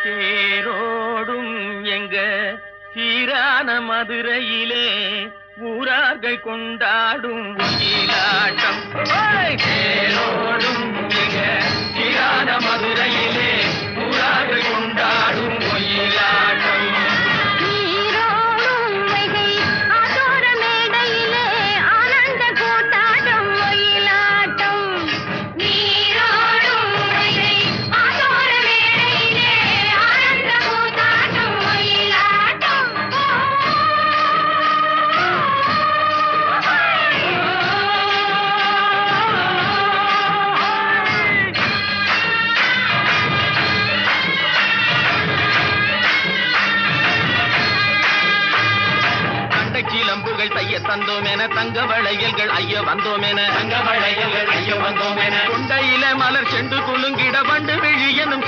தேரோடும் எங்க சீரான மதுரையிலே ஊரார்கள் கொண்டாடும் ஒயிலாட்டம். தேரோடும் எங்க சீரான மதுரையிலே ஊரார்கள் கொண்டாடும் ஒயிலாட்டம். சிலம்புகள் தைய தந்தோமென தங்க வளையல்கள் ஐய வந்தோமென தங்க வளையல்கள் ஐய வந்தோமென கொண்டையில மலர் செண்டு குலுங்கிட வண்டு விழி எனும்